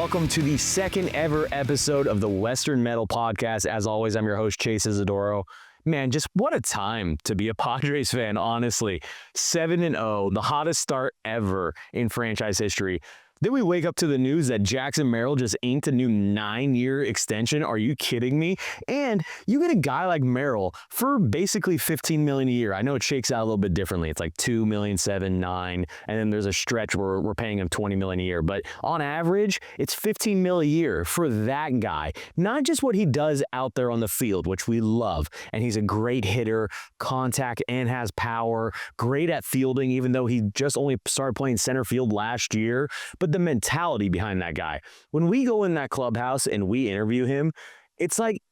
Welcome to the second ever episode of the Western Metal Podcast. As always, I'm your host, Chase Isidoro. Man, just what a time to be a Padres fan, honestly. 7-0, the hottest start ever in franchise history. Then we wake up to the news that Jackson Merrill just inked a new 9-year extension. Are you kidding me? And you get a guy like Merrill for basically $15 million a year. I know it shakes out a little bit differently. It's like $2 million, $7 million, $9 million, and then there's a stretch where we're paying him $20 million a year. But on average, it's $15 million a year for that guy. Not just what he does out there on the field, which we love. And he's a great hitter, contact, and has power. Great at fielding, even though he just only started playing center field last year. But the mentality behind that guy. When we go in that clubhouse and we interview him, it's like,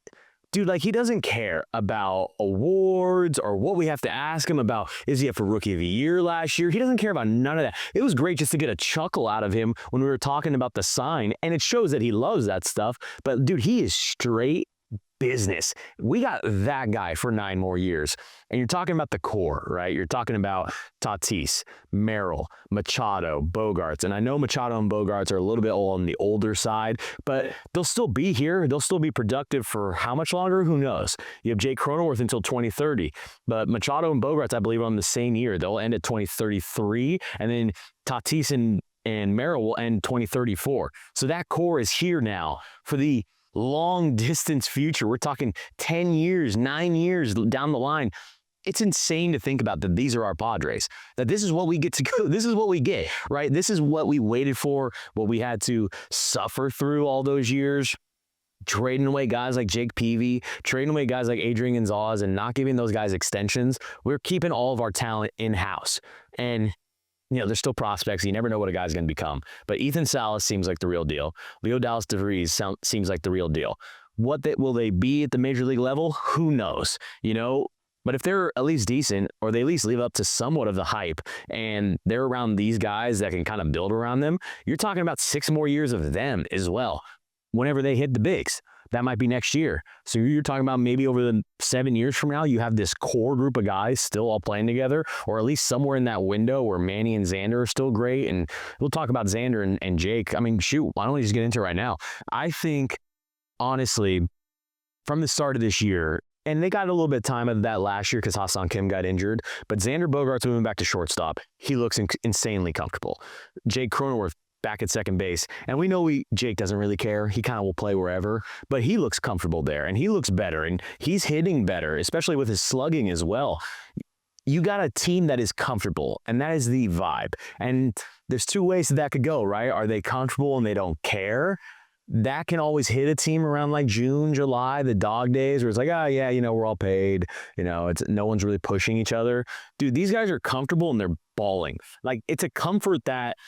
dude, like he doesn't care about awards or what we have to ask him about. Is he up for Rookie of the Year last year? He doesn't care about none of that. It was great just to get a chuckle out of him when we were talking about the sign, and it shows that he loves that stuff. But dude, he is straight business. We got that guy for 9 more years. And you're talking about the core, right? You're talking about Tatis, Merrill, Machado, Bogaerts. And I know Machado and Bogaerts are a little bit on the older side, but they'll still be here. They'll still be productive for how much longer? Who knows? You have Jake Cronenworth until 2030, but Machado and Bogaerts, I believe, are on the same year. They'll end at 2033, and then Tatis and Merrill will end 2034. So that core is here now for the long distance future. We're talking 10 years, 9 years down the line. It's insane to think about that these are our Padres, that this is what we get to go. This is what we get, right? This is what we waited for, what we had to suffer through all those years, trading away guys like Jake Peavy, trading away guys like Adrian Gonzalez, and not giving those guys extensions. We're keeping all of our talent in-house. And you know, there's still prospects. You never know what a guy's going to become. But Ethan Salas seems like the real deal. Leo Dallas DeVries seems like the real deal. Will they be at the major league level? Who knows? You know, but if they're at least decent, or they at least live up to somewhat of the hype, and they're around these guys that can kind of build around them, you're talking about 6 more years of them as well. Whenever they hit the bigs, that might be next year. So you're talking about maybe over the 7 years from now, you have this core group of guys still all playing together, or at least somewhere in that window where Manny and Xander are still great. And we'll talk about Xander and Jake. I mean, shoot, why don't we just get into it right now? I think, honestly, from the start of this year, and they got a little bit of time of that last year because Hassan Kim got injured, but Xander Bogaerts moving back to shortstop, he looks insanely comfortable. Jake Cronenworth back at second base. And we know Jake doesn't really care. He kind of will play wherever, but he looks comfortable there and he looks better and he's hitting better, especially with his slugging as well. You got a team that is comfortable, and that is the vibe. And there's 2 ways that could go, right? Are they comfortable and they don't care? That can always hit a team around like June, July, the dog days, where it's like, oh yeah, you know, we're all paid. You know, no one's really pushing each other. Dude, these guys are comfortable and they're balling. Like, it's a comfort that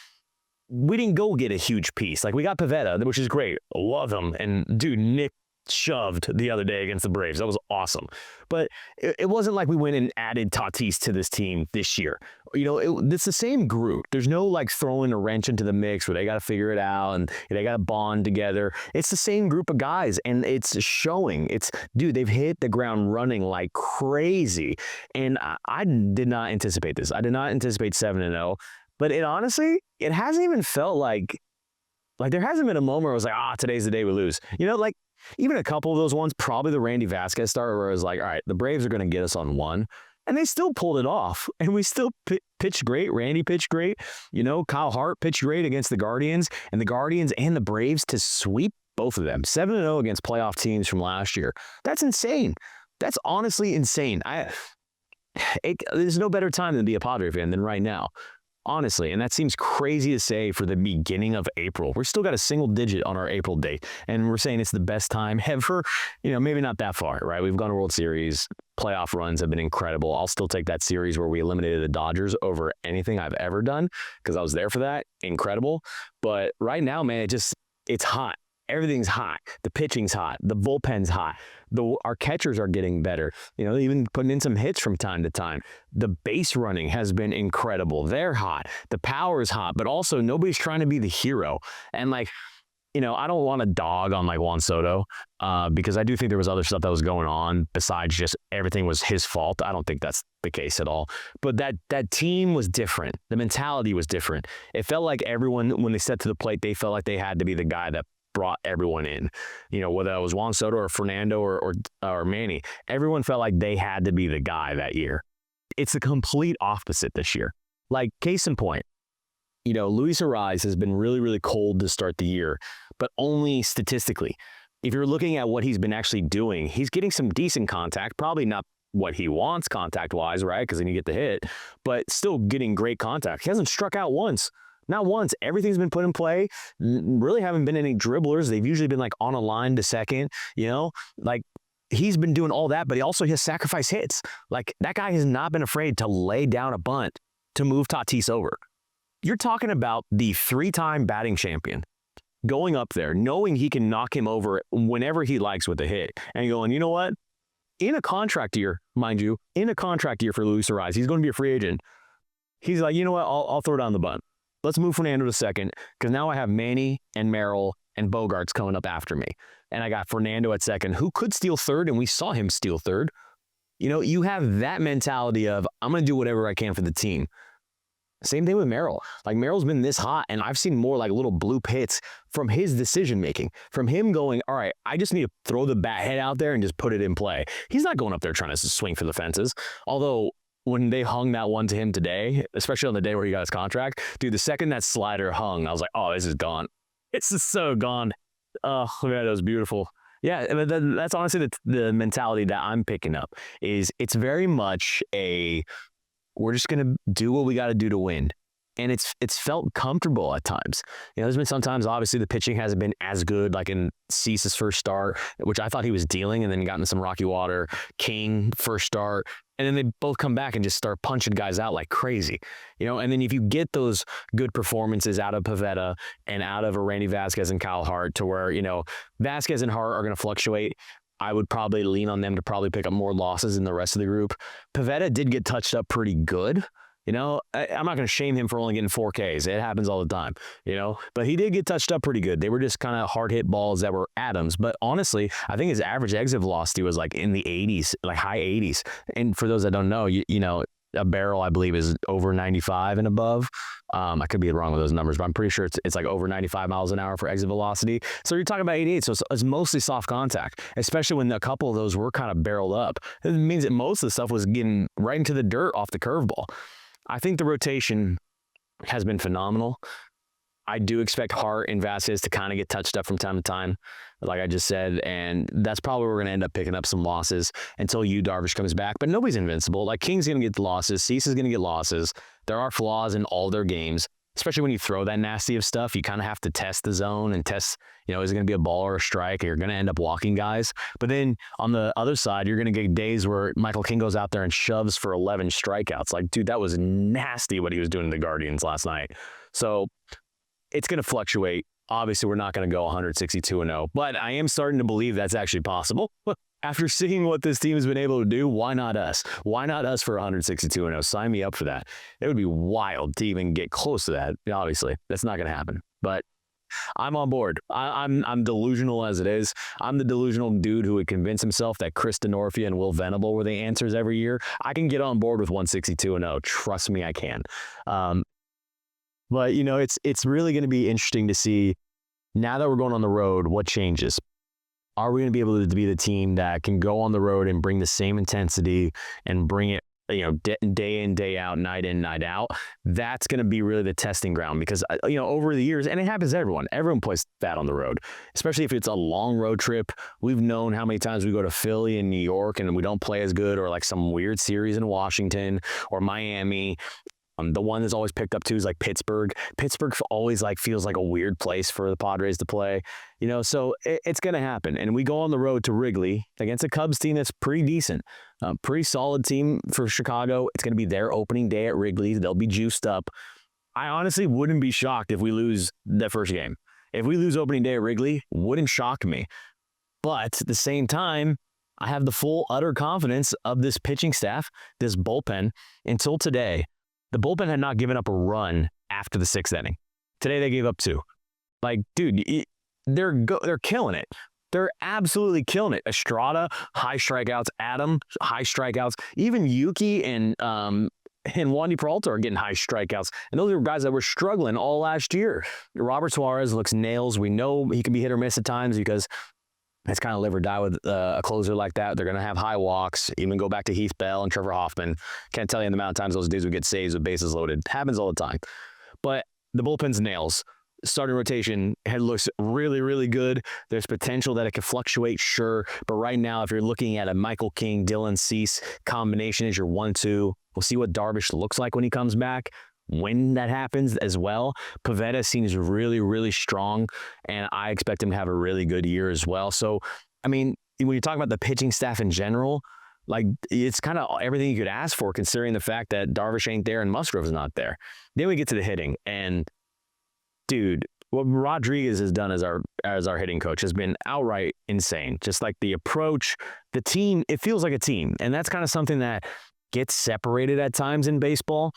we didn't go get a huge piece. Like, we got Pivetta, which is great. Love him. And dude, Nick shoved the other day against the Braves. That was awesome. But it wasn't like we went and added Tatis to this team this year. You know, it's the same group. There's no like throwing a wrench into the mix where they got to figure it out and they got to bond together. It's the same group of guys, and it's showing. Dude, they've hit the ground running like crazy. And I did not anticipate this. I did not anticipate 7-0. But honestly, it hasn't even felt like there hasn't been a moment where I was like, today's the day we lose. You know, like even a couple of those ones, probably the Randy Vasquez start, where I was like, all right, the Braves are going to get us on 1. And they still pulled it off. And we still pitched great. Randy pitched great. You know, Kyle Hart pitched great against the Guardians. And the Guardians and the Braves to sweep both of them. 7-0 against playoff teams from last year. That's insane. That's honestly insane. There's no better time than to be a Padre fan than right now. Honestly, and that seems crazy to say for the beginning of April. We're still got a single digit on our April date, and we're saying it's the best time ever. You know, maybe not that far, right? We've gone to World Series. Playoff runs have been incredible. I'll still take that series where we eliminated the Dodgers over anything I've ever done because I was there for that. Incredible. But right now, man, it's hot. Everything's hot. The pitching's hot. The bullpen's hot. Our catchers are getting better. You know, even putting in some hits from time to time. The base running has been incredible. They're hot. The power is hot, but also nobody's trying to be the hero. And like, I don't want to dog on like Juan Soto because I do think there was other stuff that was going on besides just everything was his fault. I don't think that's the case at all. But that team was different. The mentality was different. It felt like everyone, when they stepped to the plate, they felt like they had to be the guy that brought everyone in. Whether it was Juan Soto or Fernando or Manny, everyone felt like they had to be the guy that year. It's the complete opposite this year. Like, case in point, Luis Ariz has been really, really cold to start the year, but only statistically. If you're looking at what he's been actually doing, he's getting some decent contact, probably not what he wants contact-wise, right? Because then you get the hit, but still getting great contact. He hasn't struck out once. Not once. Everything's been put in play. Really haven't been any dribblers. They've usually been like on a line to second, like he's been doing all that, but he also has sacrifice hits. Like, that guy has not been afraid to lay down a bunt to move Tatis over. You're talking about the 3-time batting champion going up there, knowing he can knock him over whenever he likes with a hit, and going, you know what? In a contract year, mind you, in a contract year for Luis Ariz, he's going to be a free agent. He's like, you know what? I'll throw down the bunt. Let's move Fernando to second, because now I have Manny and Merrill and Bogarts coming up after me. And I got Fernando at second, who could steal third, and we saw him steal third. You have that mentality of, I'm going to do whatever I can for the team. Same thing with Merrill. Like, Merrill's been this hot, and I've seen more like little bloop hits from his decision-making, from him going, all right, I just need to throw the bat head out there and just put it in play. He's not going up there trying to swing for the fences. Although, when they hung that one to him today, especially on the day where he got his contract, dude, the second that slider hung, I was like, oh, this is gone. It's just so gone. Oh, man, that was beautiful. Yeah, that's honestly the mentality that I'm picking up. Is it's very much we're just going to do what we got to do to win. And it's felt comfortable at times. There's been sometimes, obviously, the pitching hasn't been as good, like in Cease's first start, which I thought he was dealing, and then got into some rocky water. King, first start. And then they both come back and just start punching guys out like crazy. And then if you get those good performances out of Pivetta and out of Randy Vasquez and Kyle Hart, to where, Vasquez and Hart are going to fluctuate, I would probably lean on them to probably pick up more losses than the rest of the group. Pivetta did get touched up pretty good. I'm not going to shame him for only getting 4 Ks. It happens all the time, But he did get touched up pretty good. They were just kind of hard-hit balls that were atoms. But honestly, I think his average exit velocity was like in the 80s, like high 80s. And for those that don't know, a barrel, I believe, is over 95 and above. I could be wrong with those numbers, but I'm pretty sure it's like over 95 miles an hour for exit velocity. So you're talking about 88. So it's mostly soft contact, especially when a couple of those were kind of barreled up. It means that most of the stuff was getting right into the dirt off the curveball. I think the rotation has been phenomenal. I do expect Hart and Vasquez to kind of get touched up from time to time, like I just said, and that's probably where we're going to end up picking up some losses until Darvish comes back. But nobody's invincible. Like, King's going to get the losses. Cease is going to get losses. There are flaws in all their games, especially when you throw that nasty of stuff. You kind of have to test the zone and test, is it going to be a ball or a strike? You're going to end up walking guys. But then on the other side, you're going to get days where Michael King goes out there and shoves for 11 strikeouts. Like, dude, that was nasty what he was doing to the Guardians last night. So it's going to fluctuate. Obviously, we're not going to go 162-0, but I am starting to believe that's actually possible. After seeing what this team has been able to do, why not us? Why not us for 162-0? Sign me up for that. It would be wild to even get close to that. Obviously, that's not going to happen, but I'm on board. I'm delusional as it is. I'm the delusional dude who would convince himself that Chris Denorfia and Will Venable were the answers every year. I can get on board with 162-0. Trust me, I can. But, it's really going to be interesting to see, now that we're going on the road, what changes. Are we going to be able to be the team that can go on the road and bring the same intensity and bring it, day in, day out, night in, night out? That's going to be really the testing ground, because, over the years, and it happens to everyone. Everyone plays that on the road, especially if it's a long road trip. We've known how many times we go to Philly and New York and we don't play as good, or like some weird series in Washington or Miami. The one that's always picked up too is like Pittsburgh. Pittsburgh always feels like a weird place for the Padres to play, so it's going to happen. And we go on the road to Wrigley against a Cubs team that's pretty decent, pretty solid team for Chicago. It's going to be their opening day at Wrigley. They'll be juiced up. I honestly wouldn't be shocked if we lose the first game. If we lose opening day at Wrigley, wouldn't shock me. But at the same time, I have the full, utter confidence of this pitching staff, this bullpen. Until today, the bullpen had not given up a run after the 6th inning. Today, they gave up 2. Like, dude, they're killing it. They're absolutely killing it. Estrada, high strikeouts. Adam, high strikeouts. Even Yuki and Wandy Peralta are getting high strikeouts. And those are guys that were struggling all last year. Robert Suarez looks nails. We know he can be hit or miss at times because it's kind of live or die with a closer like that. They're going to have high walks. Even go back to Heath Bell and Trevor Hoffman. Can't tell you the amount of times those dudes would get saves with bases loaded. Happens all the time. But the bullpen's nails. Starting rotation looks really, really good. There's potential that it could fluctuate, sure. But right now, if you're looking at a Michael King, Dylan Cease combination as your 1-2, we'll see what Darvish looks like when he comes back. When that happens as well, Pivetta seems really, really strong, and I expect him to have a really good year as well. So, I mean, when you talk about the pitching staff in general, like it's kind of everything you could ask for, considering the fact that Darvish ain't there and Musgrove's not there. Then we get to the hitting, and dude, what Rodriguez has done as our hitting coach has been outright insane. Just like the approach, the team, it feels like a team, and that's kind of something that gets separated at times in baseball.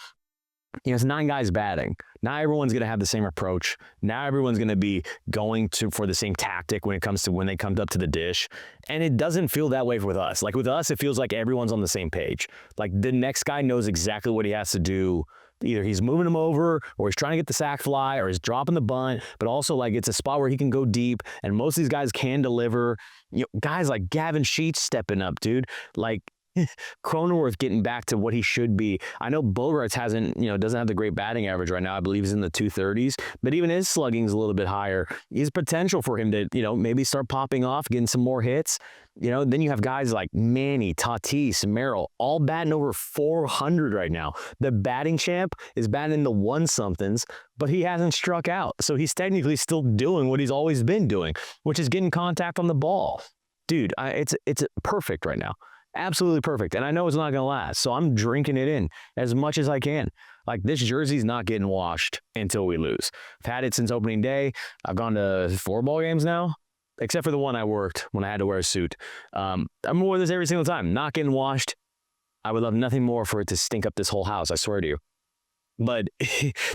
You know, it's 9 guys batting. Not everyone's going to have the same approach. Now everyone's going to be going for the same tactic when they come up to the dish. And it doesn't feel that way with us. Like with us, it feels like everyone's on the same page. Like the next guy knows exactly what he has to do. Either he's moving him over, or he's trying to get the sac fly, or he's dropping the bunt, but also like it's a spot where he can go deep, and most of these guys can deliver. You know, guys like Gavin Sheets stepping up, dude. Like Cronenworth getting back to what he should be. I know Bogarts doesn't have the great batting average right now. I believe he's in the 230s, but even his slugging's a little bit higher. There's potential for him to, maybe start popping off, getting some more hits. Then you have guys like Manny, Tatis, Merrill, all batting over 400 right now. The batting champ is batting in the 1-somethings, but he hasn't struck out. So he's technically still doing what he's always been doing, which is getting contact on the ball. Dude, it's perfect right now. Absolutely perfect. And I know it's not going to last, so I'm drinking it in as much as I can. Like, this jersey's not getting washed until we lose. I've had it since opening day. I've gone to 4 ball games now, except for the one I worked when I had to wear a suit. I'm wearing this every single time. Not getting washed. I would love nothing more for it to stink up this whole house, I swear to you. But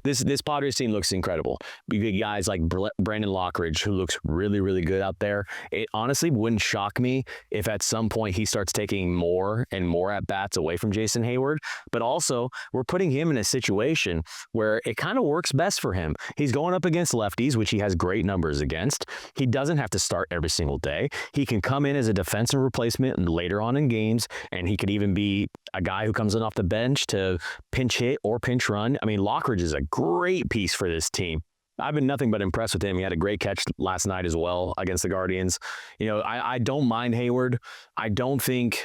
this Padres team looks incredible. You get guys like Brandon Lockridge, who looks really, really good out there. It honestly wouldn't shock me if at some point he starts taking more and more at-bats away from Jason Hayward. But also, we're putting him in a situation where it kind of works best for him. He's going up against lefties, which he has great numbers against. He doesn't have to start every single day. He can come in as a defensive replacement later on in games, and he could even be a guy who comes in off the bench to pinch hit or pinch run. I mean, Lockridge is a great piece for this team. I've been nothing but impressed with him. He had a great catch last night as well against the Guardians. I don't mind Hayward. I don't think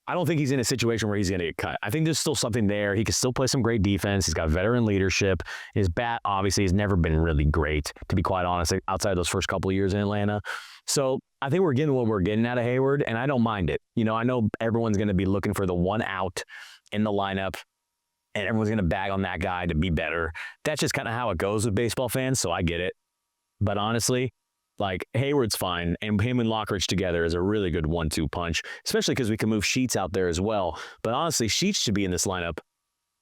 he's in a situation where he's going to get cut. I think there's still something there. He can still play some great defense. He's got veteran leadership. His bat, obviously, has never been really great, to be quite honest, outside of those first couple of years in Atlanta. So I think we're getting what we're getting out of Hayward, and I don't mind it. I know everyone's going to be looking for the one out in the lineup, and everyone's going to bag on that guy to be better. That's just kind of how it goes with baseball fans, so I get it. But honestly, like, Hayward's fine, and him and Lockridge together is a really good 1-2 punch, especially because we can move Sheets out there as well. But honestly, Sheets should be in this lineup.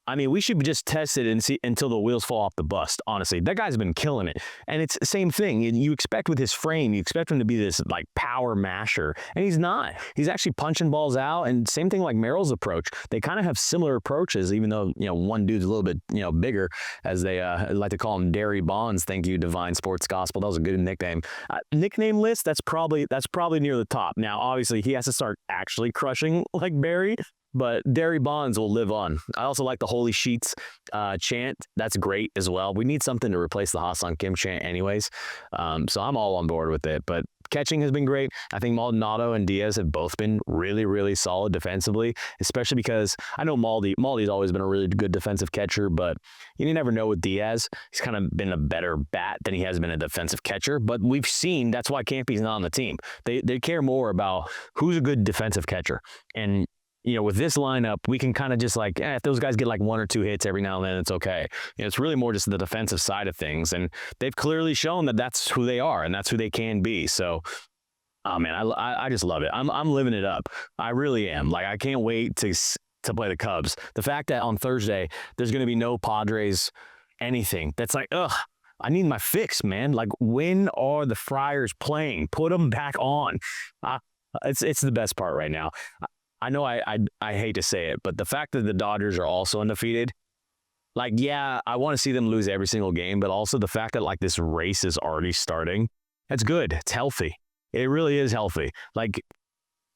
I mean, we should just test it and see until the wheels fall off the bus, honestly. That guy's been killing it. And it's the same thing. You expect with his frame, you expect him to be this, like, power masher. And he's not. He's actually punching balls out. And same thing like Merrill's approach. They kind of have similar approaches, even though, one dude's a little bit, bigger, as they like to call him Derry Bonds. Thank you, Divine Sports Gospel. That was a good nickname. Nickname list, that's probably near the top. Now, obviously, he has to start actually crushing like Barry. But Derry Bonds will live on. I also like the Holy Sheets chant. That's great as well. We need something to replace the Ha-Sung Kim chant anyways. So I'm all on board with it. But catching has been great. I think Maldonado and Diaz have both been really, really solid defensively, especially because I know Maldi's always been a really good defensive catcher, but you never know with Diaz. He's kind of been a better bat than he has been a defensive catcher. But we've seen that's why Campy's not on the team. They care more about who's a good defensive catcher. And with this lineup, we can kind of just like, if those guys get like 1 or 2 hits every now and then, it's okay. It's really more just the defensive side of things. And they've clearly shown that that's who they are and that's who they can be. So, oh man, I just love it. I'm living it up. I really am. Like, I can't wait to play the Cubs. The fact that on Thursday, there's going to be no Padres anything. That's like, ugh. I need my fix, man. Like, when are the Friars playing? Put them back on. It's the best part right now. I know I hate to say it, but the fact that the Dodgers are also undefeated, like, yeah, I want to see them lose every single game, but also the fact that, like, this race is already starting, that's good. It's healthy. It really is healthy. Like,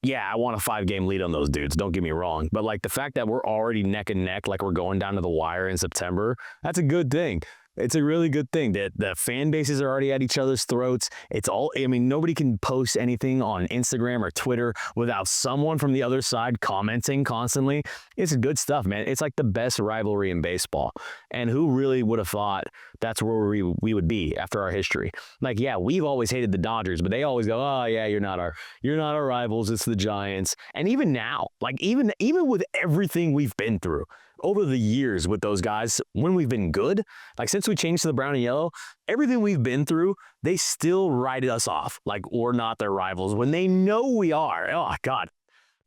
yeah, I want a 5-game lead on those dudes. Don't get me wrong. But, like, the fact that we're already neck and neck, like we're going down to the wire in September, that's a good thing. It's a really good thing that the fan bases are already at each other's throats. It's all, I mean, nobody can post anything on Instagram or Twitter without someone from the other side commenting constantly. It's good stuff, man. It's like the best rivalry in baseball. And who really would have thought that's where we would be after our history? Like, yeah, we've always hated the Dodgers, but they always go, oh yeah, you're not our rivals. It's the Giants. And even now, like, even with everything we've been through over the years with those guys, when we've been good, like since we changed to the brown and yellow, everything we've been through, they still write us off like we're not their rivals when they know we are. Oh God,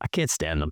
I can't stand them.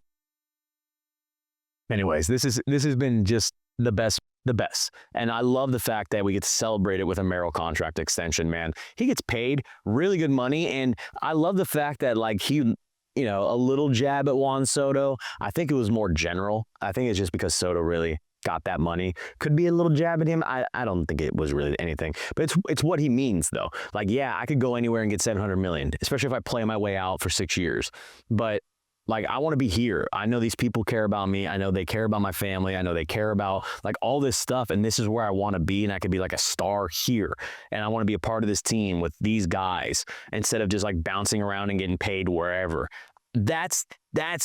Anyways, this has been just the best. And I love the fact that we get to celebrate it with a Merrill contract extension, man. He gets paid really good money, and I love the fact that, like, he, you know, a little jab at Juan Soto. I think it was more general. I think it's just because Soto really got that money. Could be a little jab at him. I don't think it was really anything. But it's what he means, though. Like, yeah, I could go anywhere and get $700 million, especially if I play my way out for 6 years. But, like, I want to be here. I know these people care about me. I know they care about my family. I know they care about, like, all this stuff. And this is where I want to be. And I could be like a star here. And I want to be a part of this team with these guys instead of just like bouncing around and getting paid wherever. That's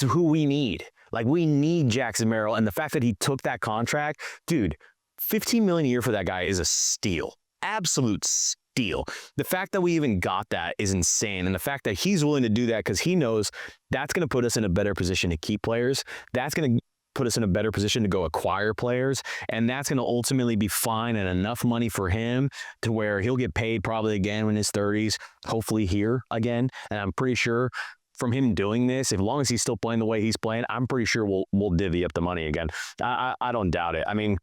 who we need. Like, we need Jackson Merrill. And the fact that he took that contract, dude, $15 million a year for that guy is a steal. Absolute steal. The fact that we even got that is insane. And the fact that he's willing to do that because he knows that's going to put us in a better position to keep players. That's going to put us in a better position to go acquire players. And that's going to ultimately be fine and enough money for him to where he'll get paid probably again in his 30s, hopefully here again. And I'm pretty sure from him doing this, as long as he's still playing the way he's playing, I'm pretty sure we'll divvy up the money again. I don't doubt it. I mean,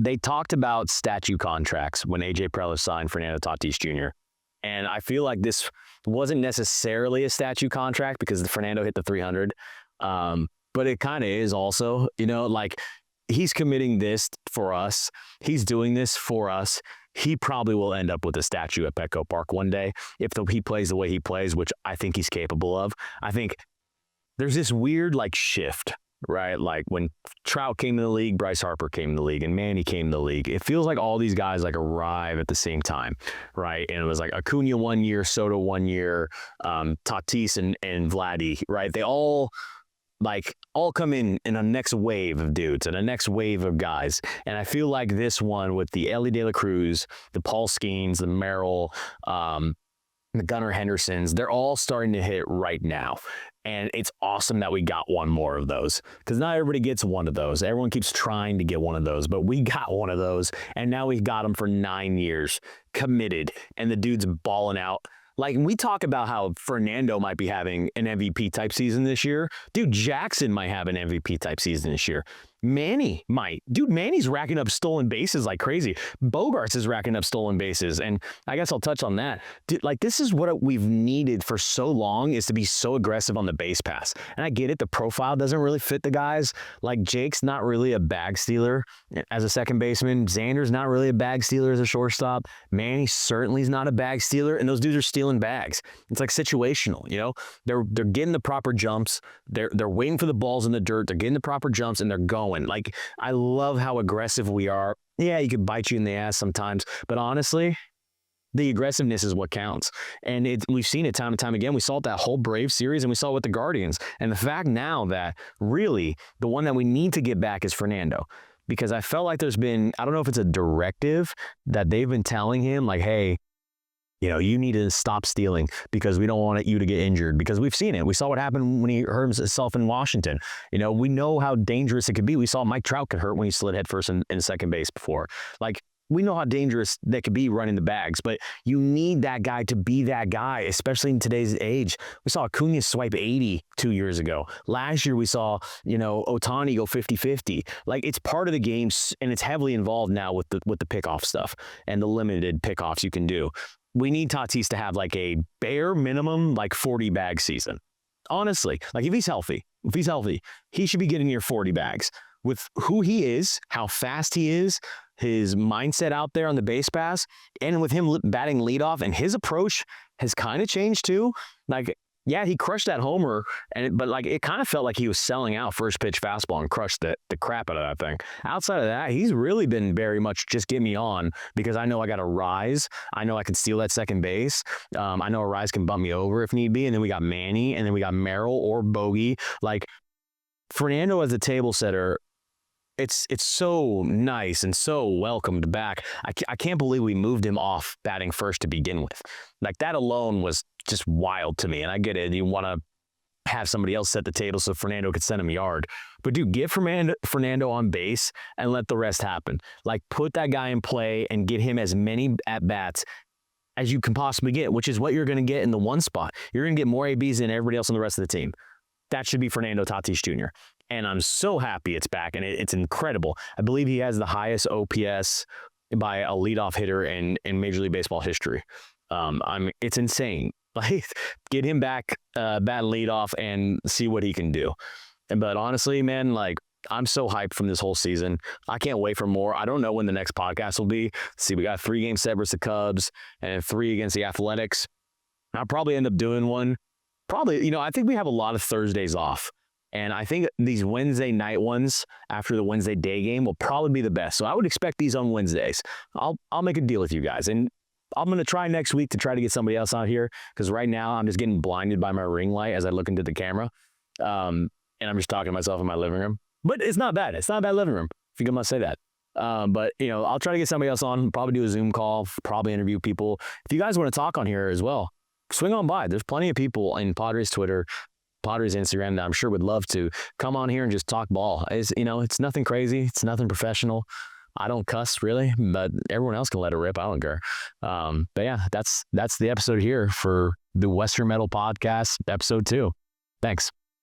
they talked about statute contracts when A.J. Preller signed Fernando Tatis Jr. And I feel like this wasn't necessarily a statute contract because Fernando hit the 300. But it kind of is also, you know, like, he's committing this for us. He's doing this for us. He probably will end up with a statue at Petco Park one day if he plays the way he plays, which I think he's capable of. I think there's this weird, like, shift, right? Like, when Trout came in the league, Bryce Harper came in the league, and Manny came in the league. It feels like all these guys, like, arrive at the same time, right? And it was like Acuna 1 year, Soto 1 year, Tatis and Vladdy, right? They all come in a next wave of dudes and a next wave of guys. And I feel like this one with the Elly De La Cruz, the Paul Skeens, the Merrill, the Gunnar Hendersons, they're all starting to hit right now. And it's awesome that we got one more of those, because not everybody gets one of those. Everyone keeps trying to get one of those, but we got one of those. And now we've got them for 9 years committed, and the dude's balling out. Like, we talk about how Fernando might be having an MVP type season this year. Dude, Jackson might have an MVP type season this year. Manny might. Dude, Manny's racking up stolen bases like crazy. Bogarts is racking up stolen bases. And I guess I'll touch on that. Dude, like, this is what we've needed for so long, is to be so aggressive on the base pass. And I get it. The profile doesn't really fit the guys. Like, Jake's not really a bag stealer as a second baseman. Xander's not really a bag stealer as a shortstop. Manny certainly is not a bag stealer. And those dudes are stealing bags. It's like situational, you know? They're getting the proper jumps. They're waiting for the balls in the dirt. They're getting the proper jumps, and they're going. Like, I love how aggressive we are. Yeah, you could bite you in the ass sometimes, but honestly, the aggressiveness is what counts. And we've seen it time and time again. We saw it that whole Brave series, and we saw it with the Guardians. And the fact now that really the one that we need to get back is Fernando, because I felt like there's been, I don't know if it's a directive that they've been telling him, like, hey, you know, you need to stop stealing because we don't want you to get injured, because we've seen it. We saw what happened when he hurt himself in Washington. You know, we know how dangerous it could be. We saw Mike Trout get hurt when he slid headfirst in second base before. Like, we know how dangerous they could be running the bags, but you need that guy to be that guy, especially in today's age. We saw Acuna swipe 80 2 years ago. Last year, we saw, Ohtani go 50-50. Like, it's part of the game, and it's heavily involved now with the pickoff stuff and the limited pickoffs you can do. We need Tatis to have like a bare minimum, like 40 bag season. Honestly, like if he's healthy, he should be getting near 40 bags. With who he is, how fast he is, his mindset out there on the base pass, and with him batting leadoff, and his approach has kind of changed too. Like, yeah, he crushed that homer, but like it kind of felt like he was selling out first pitch fastball and crushed the crap out of that thing. Outside of that, he's really been very much just get me on, because I know I got a Rise. I know I can steal that second base. I know a Rise can bump me over if need be. And then we got Manny, and then we got Merrill or Bogey. Like, Fernando as a table setter, it's so nice and so welcomed back. I can't believe we moved him off batting first to begin with. Like, that alone was just wild to me. And I get it. You want to have somebody else set the table so Fernando could send him a yard. But dude, get Fernando on base and let the rest happen. Like, put that guy in play and get him as many at-bats as you can possibly get, which is what you're going to get in the one spot. You're going to get more ABs than everybody else on the rest of the team. That should be Fernando Tatis Jr. And I'm so happy it's back, and it's incredible. I believe he has the highest OPS by a leadoff hitter in Major League Baseball history. It's insane. Like, get him back, bat leadoff, and see what he can do. But honestly, man, like, I'm so hyped from this whole season. I can't wait for more. I don't know when the next podcast will be. See, we got 3 games set versus the Cubs and 3 against the Athletics. I'll probably end up doing one. Probably, I think we have a lot of Thursdays off. And I think these Wednesday night ones after the Wednesday day game will probably be the best. So I would expect these on Wednesdays. I'll make a deal with you guys. And I'm going to try next week to try to get somebody else out here, because right now I'm just getting blinded by my ring light as I look into the camera. And I'm just talking to myself in my living room. But it's not bad. It's not a bad living room, if you must say that. But, I'll try to get somebody else on, probably do a Zoom call, probably interview people. If you guys want to talk on here as well, swing on by. There's plenty of people in Padres Twitter, Padres Instagram that I'm sure would love to come on here and just talk ball. It's nothing crazy. It's nothing professional. I don't cuss really, but everyone else can let it rip. I don't care. But yeah, that's the episode here for the Western Metal Podcast, episode 2. Thanks.